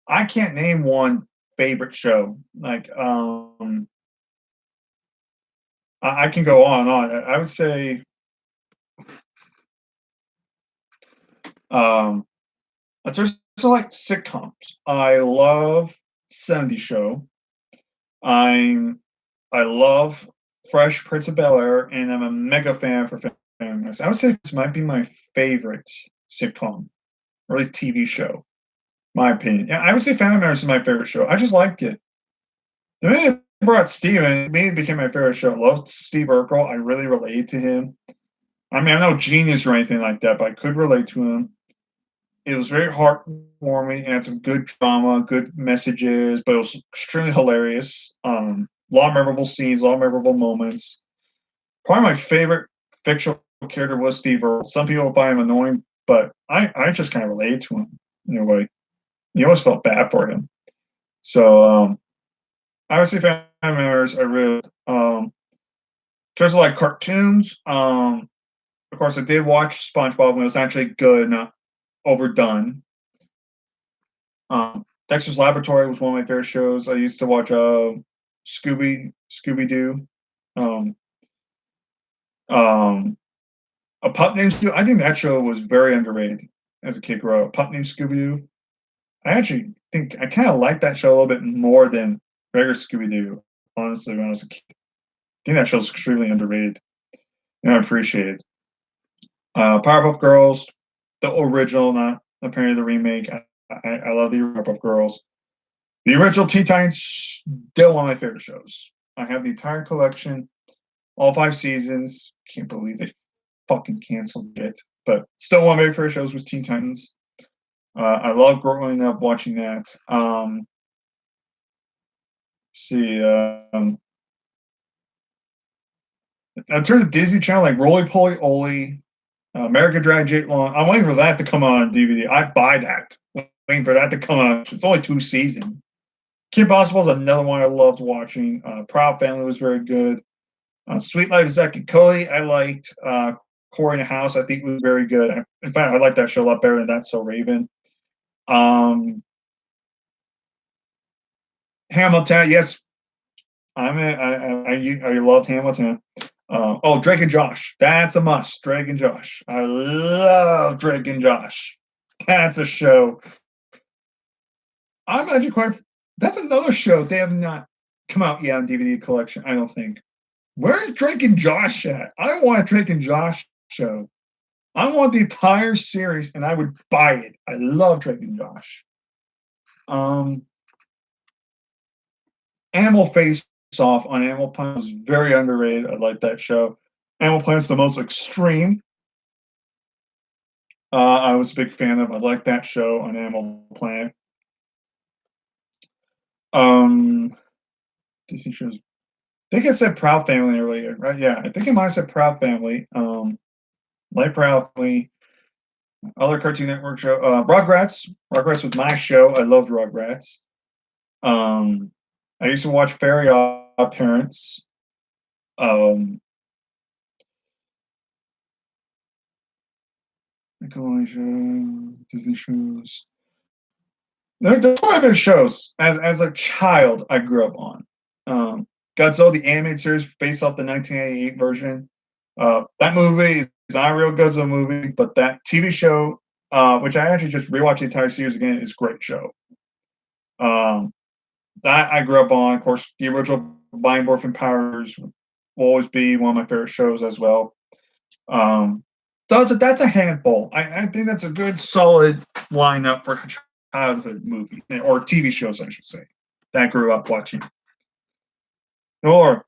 I can't name one favorite show. Like, I can go on and on. I would say, um, there's like sitcoms. I love 70 Show. I'm I love Fresh Prince of Bel Air, and I'm a mega fan for Family Matters. I would say this might be my favorite sitcom, or at least TV show. My opinion. Yeah, I would say Family Matters is my favorite show. I just liked it. The minute they brought Steven, it immediately became my favorite show. I loved Steve Urkel. I really related to him. I mean, I'm no genius or anything like that, but I could relate to him. It was very heartwarming and had some good drama, good messages, but it was extremely hilarious. A lot of memorable scenes, a lot of memorable moments. Probably my favorite fictional character was Steve Urkel. Some people find him annoying, but I just kind of related to him in a way. You always felt bad for him. So obviously, Family Matters. I really in terms of like cartoons. Of course, I did watch SpongeBob when it was actually good, not overdone. Dexter's Laboratory was one of my favorite shows. I used to watch Scooby Doo. Um, um, a Pup Named Scooby. I think that show was very underrated as a kid growing up. Pup Named Scooby Doo. I actually think I kind of liked that show a little bit more than regular Scooby Doo. Honestly, when I was a kid, I think that show's extremely underrated and I appreciate it. Powerpuff Girls, the original, not apparently the remake. I love the Powerpuff Girls. The original Teen Titans, still one of my favorite shows. I have the entire collection, all 5 seasons. Can't believe they fucking canceled it, but still one of my favorite shows was Teen Titans. I love growing up watching that. See, in terms of Disney Channel, like Roly Poly Oly, American Drag Jake Long. I'm waiting for that to come on DVD. I'd buy that. Waiting for that to come on. It's only 2 seasons. Kim Possible is another one I loved watching. Proud Family was very good. Sweet Life of Zack and Cody, I liked. Corey in the House, I think was very good. In fact, I like that show a lot better than That's So Raven. Hamilton, yes, I loved Hamilton. Drake and Josh, that's a must. Drake and Josh, I love Drake and Josh. That's a show. I'm actually quite. That's another show they have not come out yet on DVD collection. I don't think. Where's Drake and Josh at? I want a Drake and Josh show. I want the entire series, and I would buy it. I love Drake and Josh. Um, Animal Face Off on Animal Planet was very underrated. I like that show. Animal Planet's the most extreme. I was a big fan of. I like that show on Animal Planet. Um, Disney shows. I think I said Proud Family earlier, right? Yeah, I think I might have said Proud Family. Like Proud Family. Other Cartoon Network show. Rugrats. Rugrats was my show. I loved Rugrats. Um, I used to watch Fairy Odd Parents. Um, Nickelodeon, Disney shows. There's quite a bit of shows as a child I grew up on. Godzilla, the animated series based off the 1988 version. That movie is not a real Godzilla movie, but that TV show, which I actually just rewatched the entire series again, is a great show. Um, that I grew up on. Of course, the original Mighty Morphin Powers will always be one of my favorite shows as well. Um, that's a handful. I think that's a good solid lineup for childhood movie or TV shows, I should say, that I grew up watching. Or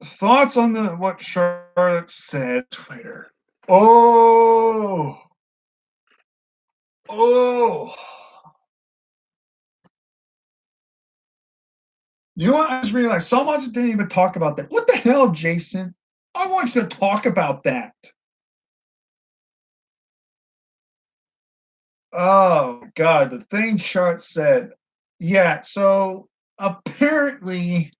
thoughts on the what Charlotte said Twitter. Oh, oh. You know what? I just realized so much didn't even talk about that. What the hell, Jason? I want you to talk about that. Oh God, the thing Chart said. Yeah, so apparently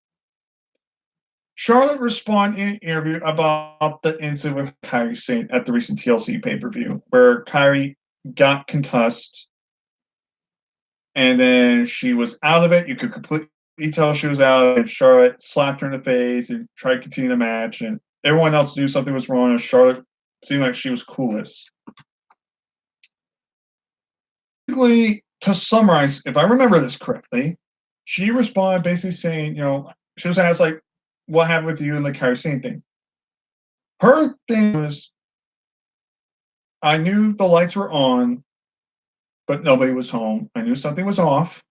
Charlotte responded in an interview about the incident with Kairi Sane at the recent TLC pay-per-view, where Kairi got concussed and then she was out of it. You could completely tell she was out of it. Charlotte slapped her in the face and tried to continue the match, and everyone else knew something was wrong, and Charlotte seemed like she was clueless. Basically, to summarize, if I remember this correctly, she responded basically saying, she was asked like, "What happened with you and the Kairi Sane thing?" Her thing was, "I knew the lights were on, but nobody was home. I knew something was off,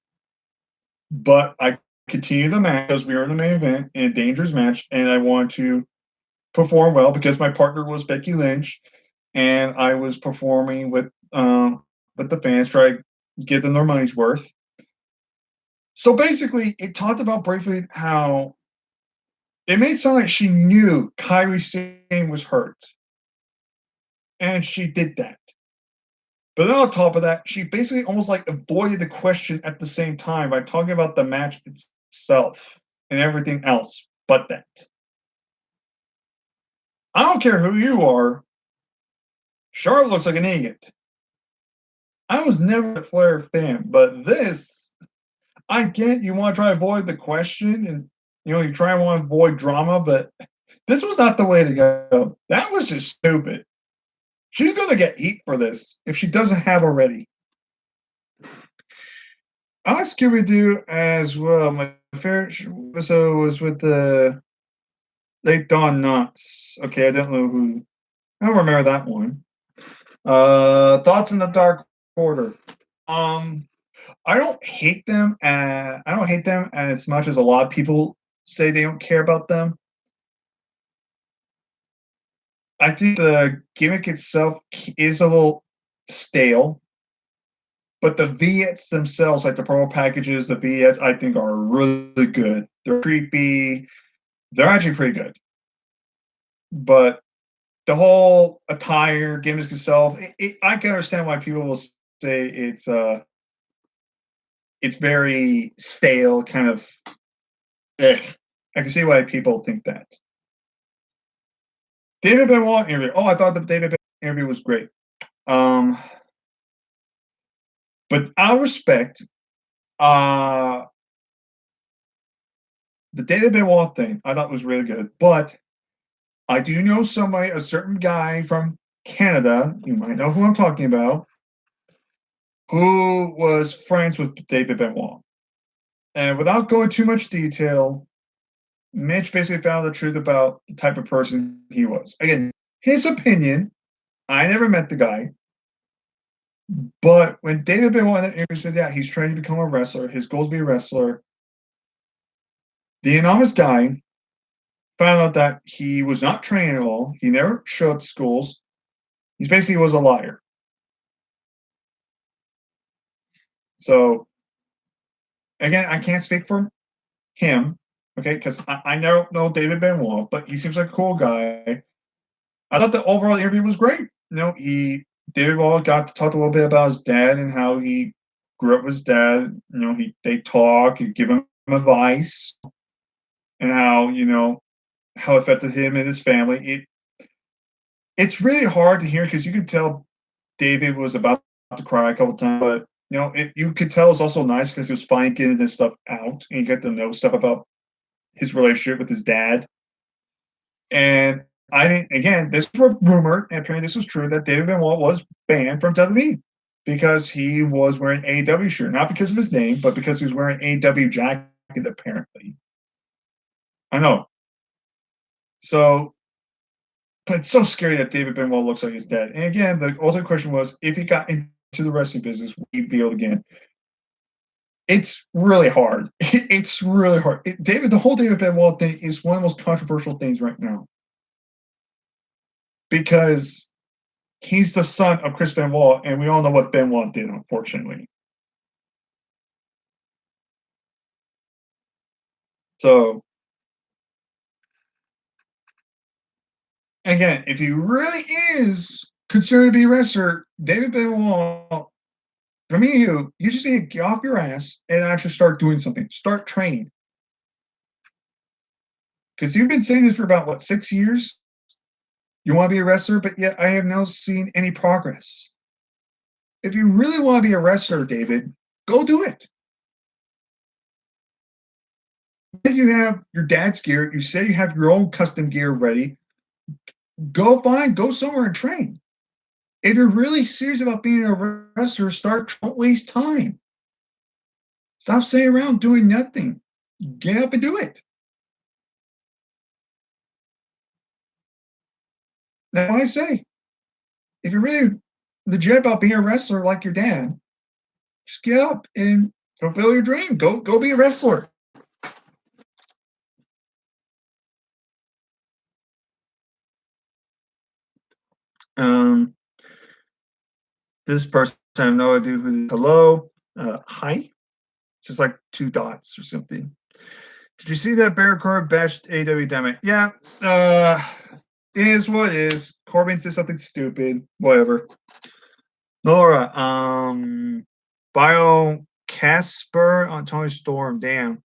but I continued the match because we were in the main event in a dangerous match, and I wanted to perform well because my partner was Becky Lynch, and I was performing with the fans, try to give them their money's worth." So basically, it talked about briefly how it made it sound like she knew Kairi Sane was hurt, and she did that. But then on top of that, she basically almost like avoided the question at the same time by talking about the match itself and everything else but that. I don't care who you are, Charlotte looks like an idiot. I was never a Flair fan, but this, I get you want to try to avoid the question and you try and want to avoid drama, but this was not the way to go. That was just stupid. She's going to get heat for this if she doesn't have already. I like Scooby Doo as well. My favorite episode was with the late Don Knotts. Okay, I don't know who. I don't remember that one. Thoughts in the Dark Order. Um, I don't hate them. I don't hate them as much as a lot of people say they don't care about them. I think the gimmick itself is a little stale, but the vignettes themselves, like the promo packages, the vignettes, I think are really good. They're creepy. They're actually pretty good. But the whole attire gimmick itself, I can understand why people will say it's very stale, kind of. I can see why people think that. David Benoit interview. Oh, I thought the David Benoit interview was great. But out of respect, uh, the David Benoit thing I thought was really good. But I do know somebody, a certain guy from Canada, you might know who I'm talking about, who was friends with David Benoit. And without going too much detail, Mitch basically found the truth about the type of person he was. Again, his opinion. I never met the guy, but when David Benoit in that interview said, "Yeah, he's trying to become a wrestler. His goal is to be a wrestler." The anonymous guy found out that he was not trained at all. He never showed up to schools. He basically was a liar. So again, I can't speak for him, okay, because I don't know David Benoit, but he seems like a cool guy. I thought the overall interview was great. David Benoit got to talk a little bit about his dad and how he grew up with his dad. They talk, you give him advice, and how it affected him and his family. It's really hard to hear because you could tell David was about to cry a couple times, but you could tell it's also nice because he was finally getting this stuff out and you get to know stuff about his relationship with his dad. And I think again, this was rumored, and apparently this was true that David Benoit was banned from WWE because he was wearing AEW shirt, not because of his name, but because he was wearing AEW jacket. Apparently, I know. So, but it's so scary that David Benoit looks like his dad. And again, the ultimate question was if he got into the wrestling business, would he be able to get in? It's really hard. It's really hard. The whole David Benoit thing is one of the most controversial things right now because he's the son of Chris Benoit, and we all know what Benoit did, unfortunately. So, again, if he really is considered to be a wrestler, David Benoit, for me, you just need to get off your ass and actually start doing something. Start training. Because you've been saying this for about, what, 6 years? You want to be a wrestler, but yet I have not seen any progress. If you really want to be a wrestler, David, go do it. If you have your dad's gear, you say you have your own custom gear ready, go somewhere and train. If you're really serious about being a wrestler, don't waste time. Stop sitting around doing nothing. Get up and do it. That's what I say. If you're really legit about being a wrestler like your dad, just get up and fulfill your dream. Go be a wrestler. Um, this person, I have no idea who this is. Hello. Hi. It's just like two dots or something. Did you see that Baron Corbin bashed AW Dynamite? Yeah. It is what it is. Corbin says something stupid. Whatever. Laura, Bio Casper on Tony Storm. Damn.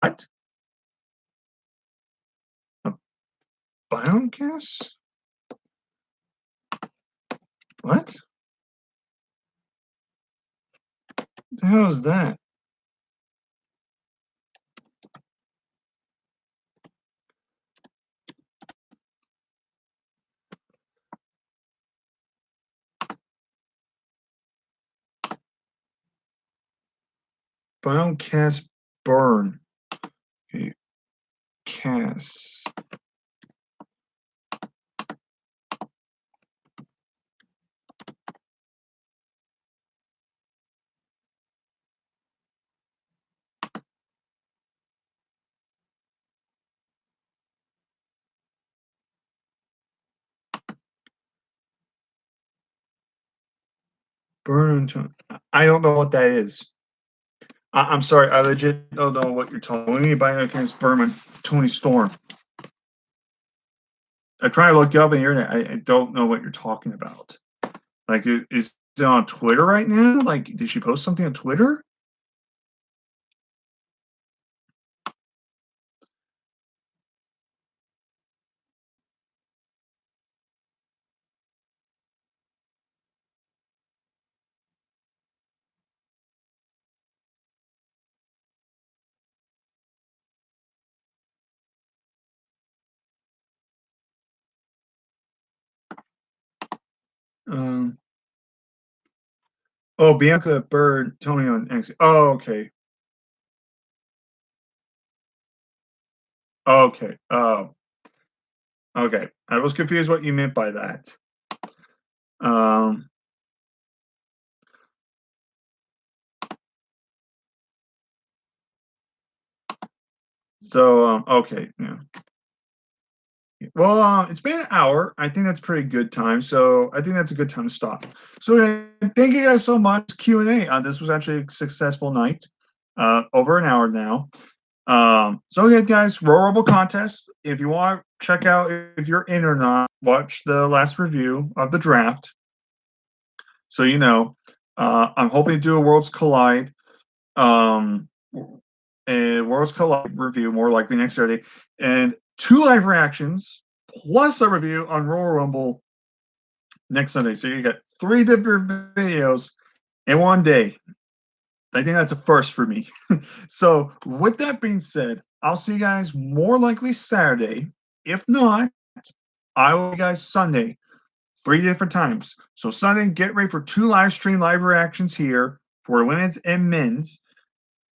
What? A Biocast? What? What the hell is that? Biocast burn. Okay. Cast. Burn. I don't know what that is. I'm sorry. I legit don't know what you're talking me. Biocast burn Tony Storm. I try to look you up on the internet. I don't know what you're talking about. Like, is it on Twitter right now? Like, did she post something on Twitter? Um, oh, Bianca Bird, Tony on X. Oh, okay. Okay. Oh. Okay, I was confused what you meant by that. Um, okay, yeah. Well, it's been an hour. I think that's pretty good time. So I think that's a good time to stop. So thank you guys so much. Q&A. This was actually a successful night. Over an hour now. So again, guys, Royal Rumble contest. If you want, check out if you're in or not. Watch the last review of the draft. So you know, I'm hoping to do a Worlds Collide. Um, a Worlds Collide review more likely next Saturday, and 2 live reactions plus a review on Royal Rumble next Sunday. So you got 3 different videos in one day. I think that's a first for me. So with that being said, I'll see you guys more likely Saturday. If not, I will see you guys Sunday, 3 different times. So Sunday, get ready for 2 live reactions here for women's and men's.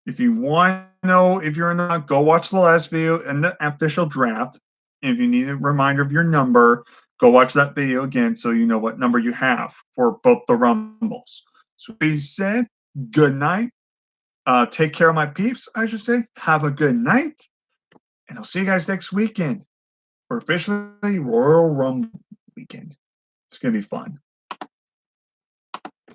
If you want to know if you're not, go watch the last video and the official draft. If you need a reminder of your number, go watch that video again so you know what number you have for both the rumbles. So, be said, good night. Take care of my peeps, I should say. Have a good night. And I'll see you guys next weekend for officially Royal Rumble weekend. It's going to be fun.